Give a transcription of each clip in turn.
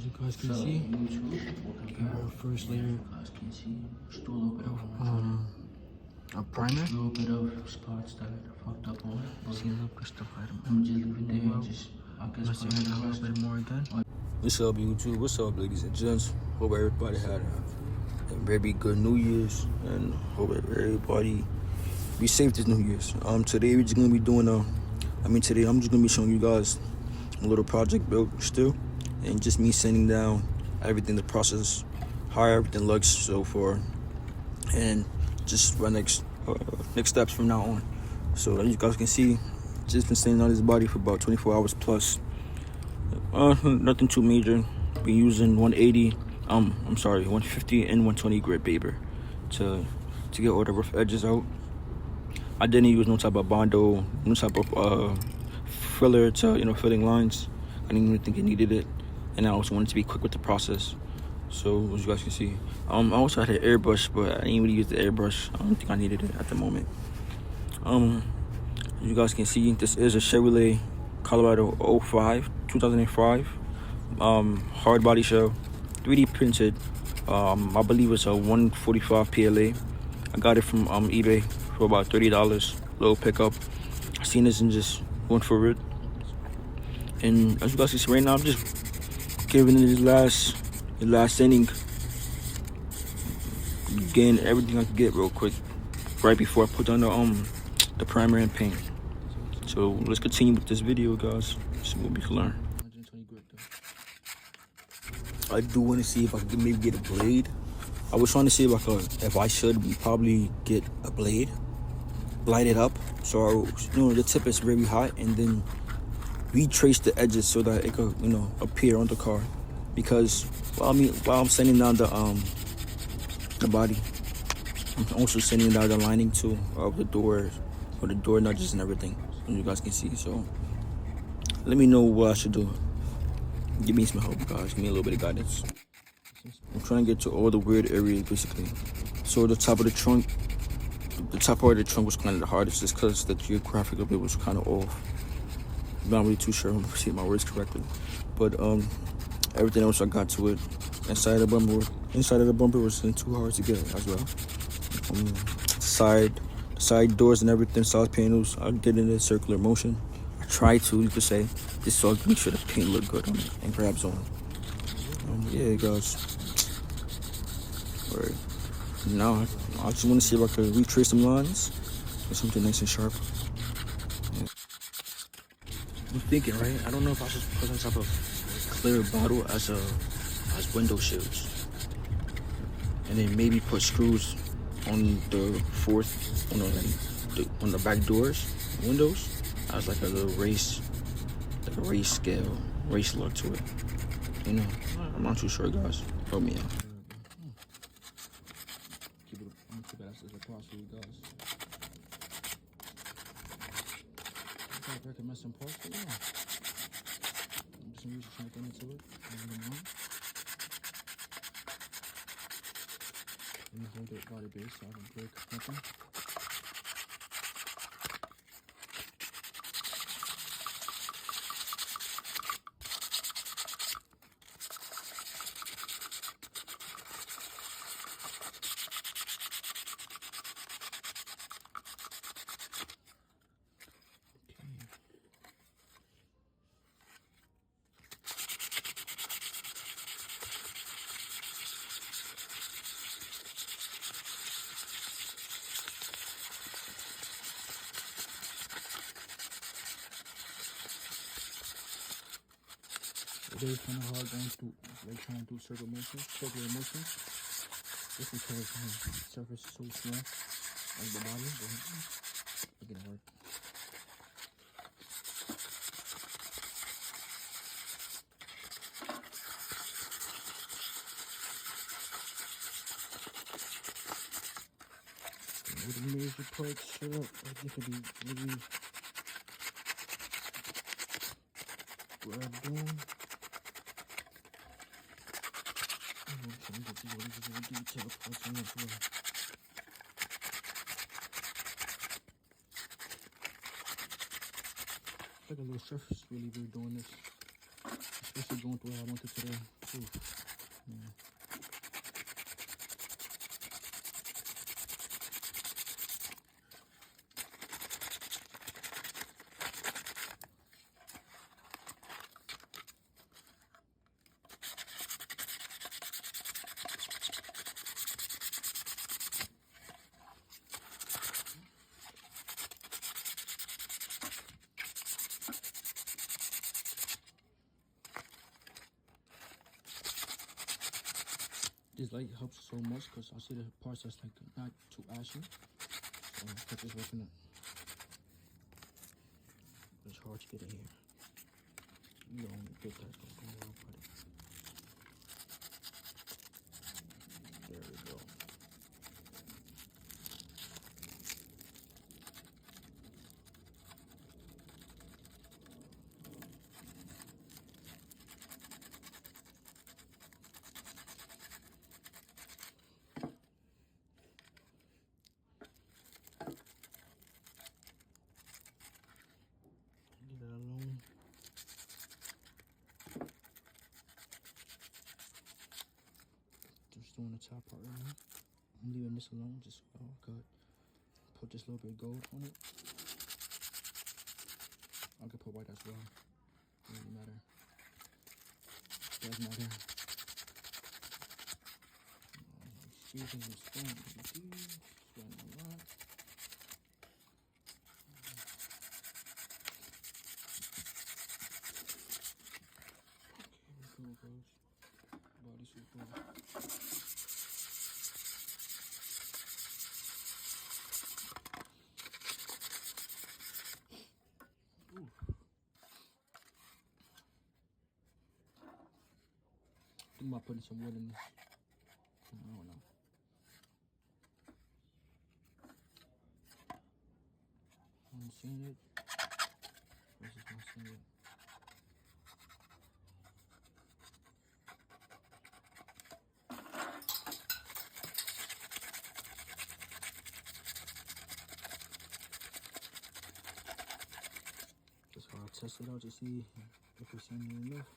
As you guys can see, our first layer of a primer. A little bit of spots that fucked up on it. See a little bit stuff I'm just leaving there and just, I guess, let's add a little bit more again. What's up, YouTube? What's up, ladies and gents? Hope everybody had a very good New Year's, and hope everybody be safe this New Year's. Today we're just gonna be doing today I'm just gonna be showing you guys a little project built still, and just me sending down everything, the process, how everything looks so far, and just my next steps from now on. So as you guys can see, just been sitting on this body for about 24 hours plus. Nothing too major. Been using 150 and 120 grit paper to get all the rough edges out. I didn't use no type of bondo, no type of filler to filling lines. I didn't even think it needed it, and I also wanted to be quick with the process. So as you guys can see, I also had an airbrush, but I didn't really use the airbrush. I don't think I needed it at the moment. As you guys can see, this is a Chevy Colorado 2005 hard body shell, 3D printed. I believe it's a 145 PLA. I got it from eBay for about $30, little pickup. I seen this and just went for it. And as you guys can see right now, I'm just giving it the last inning, getting everything I can get real quick right before I put on the primer and paint. So let's continue with this video, guys. See what we can learn. I do want to see if I could maybe get a blade. I was trying to see if I should probably get a blade, light it up so the tip is very hot, and then retrace the edges so that it could appear on the car. Because while I'm sanding down the body, I'm also sanding down the lining too of the doors, or the door nudges and everything, as you guys can see. So let me know what I should do. Give me some help, guys. Give me a little bit of guidance. I'm trying to get to all the weird areas, basically. So the top of the trunk, the top part of the trunk was kind of the hardest, just because the geographic of it was kind of off. I'm not really too sure if I'm saying my words correctly, but everything else I got to it. Inside of the bumper wasn't too hard to get as well. Side doors and everything, side panels, I did it in a circular motion. I tried to, you could say, just so I could make sure the paint looked good on it and grabs on. Yeah, guys. Alright. Now I just want to see if I could retrace some lines with something nice and sharp. Yeah. I'm thinking, right? I don't know if I should put some type of clear bottle as window shields, and then maybe put screws on the on the back doors, windows, as like a little race scale, race look to it. I'm not too sure, guys. Help me out. Keep it as across for you guys. I recommend some parts for you. Some reason something into it. And hold it body base so I don't break nothing. It is kind of hard trying to do circular motions, just because the surface is so small of the body, but it hard. With the major parts, I think it'd be really grabbed on. I'm trying to get these little detailed parts in as well. It's like a little surface really doing this, especially going through how I wanted today. This light helps so much because I see the parts that's like not too ashy. So put this working. It's hard to get in here. You don't get that. Don't go around with it. There we go. Leave that alone. Just doing the top part right now. I'm leaving this alone just so I could put this little bit of gold on it. I could put white as well. Doesn't matter. Doesn't matter. Using some sweating a lot. Okay, goes. Body suit goes. I think about putting some wood in this. I don't know. I'm seeing it. This is not seeing it. That's why I'll test it out to see if it's in enough.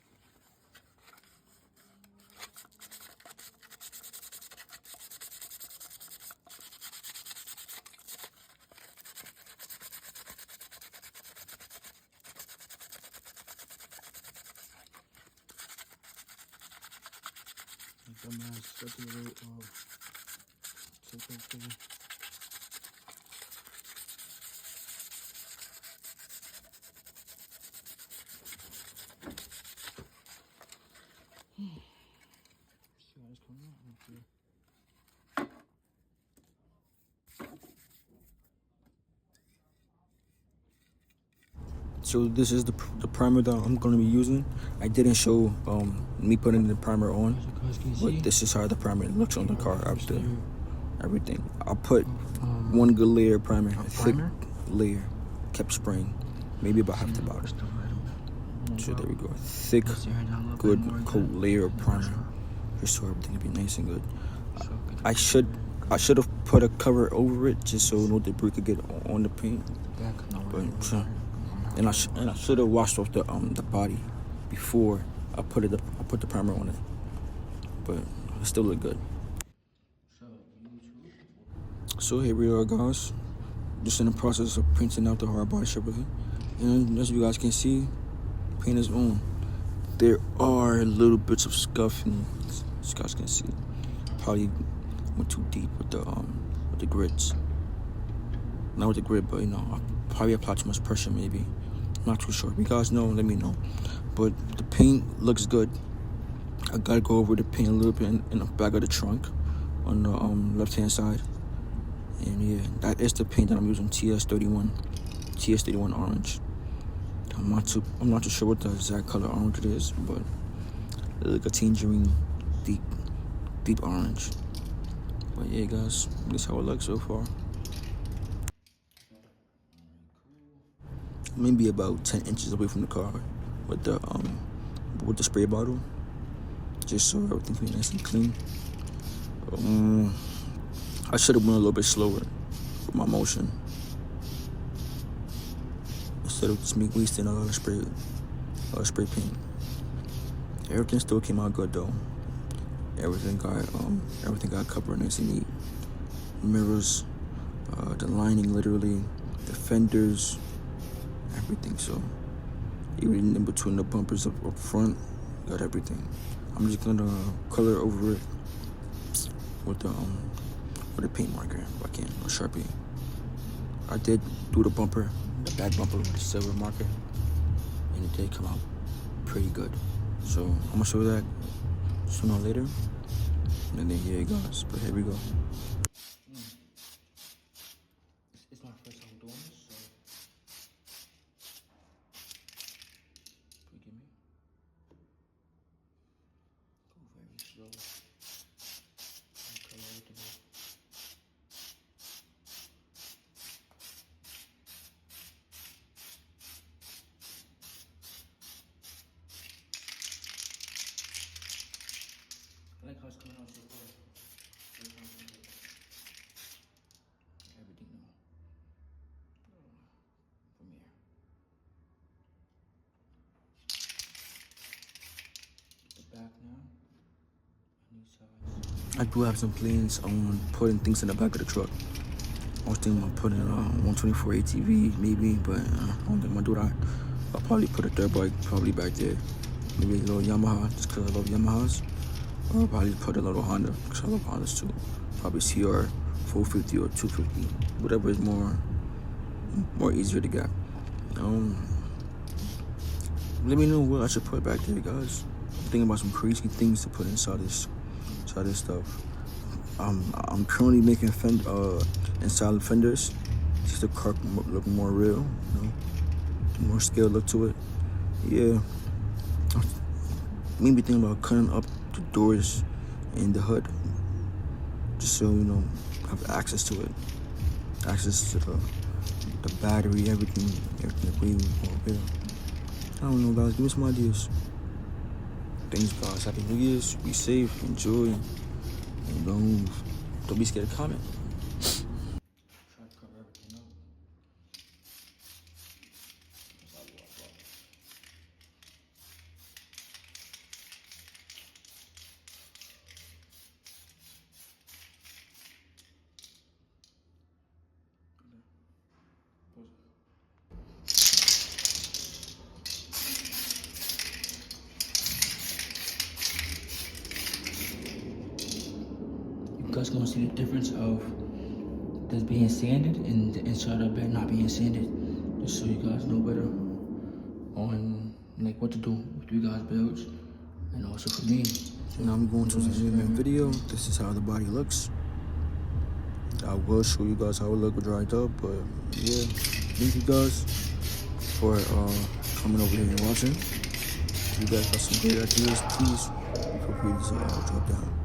Dumbass, such a little thing. See how it's coming out. Okay. So this is the primer that I'm going to be using. I didn't show me putting the primer on, but this is how the primer looks on the car after everything. I put one good layer of primer, a thick layer, kept spraying, maybe about half the bottle. So there we go, a thick, good coat layer of primer, just so everything will be nice and good. I should have put a cover over it just so no debris could get on the paint, but. And I should have washed off the body before I put the primer on it, but it still look good. So here we are, guys. Just in the process of painting out the hard body Chevrolet, and as you guys can see, paint is on. There are little bits of scuffing, as you guys can see. Probably went too deep with the grits. Not with the grit, but I probably applied too much pressure, maybe. I'm not too sure. If you guys know, let me know. But the paint looks good. I gotta go over the paint a little bit in the back of the trunk on the left-hand side. And yeah, that is the paint that I'm using, TS31 orange. I'm not too sure what the exact color orange it is, but it's like a tangerine, deep orange. But yeah, guys, this is how it looks so far. Maybe about 10 inches away from the car with the spray bottle, just so everything can be nice and clean. I should have went a little bit slower with my motion instead of just me wasting a lot of spray paint. everything still came out good though. Everything got covered nice and neat. Mirrors, the lining, literally, the fenders, everything. So even in between the bumpers up front, got everything. I'm just gonna color over it with a paint marker if I can, or Sharpie. I did do the bumper, the back bumper with a silver marker, and it did come out pretty good. So I'm gonna show you that sooner or later, and then here it goes. But here we go. It's my first time doing this, so forgive me. Go very slow. Color everything up. I like how it's coming out so far. Everything now. From here. The back now. On these sides. I do have some plans on putting things in the back of the truck. I was thinking about putting a 124 ATV maybe, but I don't think I'm gonna do that. I'll probably put a dirt bike probably back there. Maybe a little Yamaha, just because I love Yamahas. Or I'll probably put a little Honda, because I love Hondas too. Probably CR 450 or 250, whatever is more easier to get. Let me know what I should put back there, guys. I'm thinking about some crazy things to put inside this stuff. I'm currently making inside fenders, just the car look more real, you know, more scale look to it. Yeah, maybe thinking about cutting up the doors and the hood, just so you know, have access to it, access to the battery, everything way more real. I don't know, guys. Give me some ideas. Thanks, guys. Happy New Year's. Be safe. Enjoy. And don't be scared to comment. Try to cover everything up. That's how I walk up. You guys gonna see the difference of this being sanded and the inside of the bed not being sanded, just so you guys know better on like what to do with you guys' builds, and also for me. So now I'm going to the zoom-in video. This is how the body looks. I will show you guys how it look dried up, but yeah, thank you guys for coming over here and watching. If you guys got some great ideas, please feel free to drop down.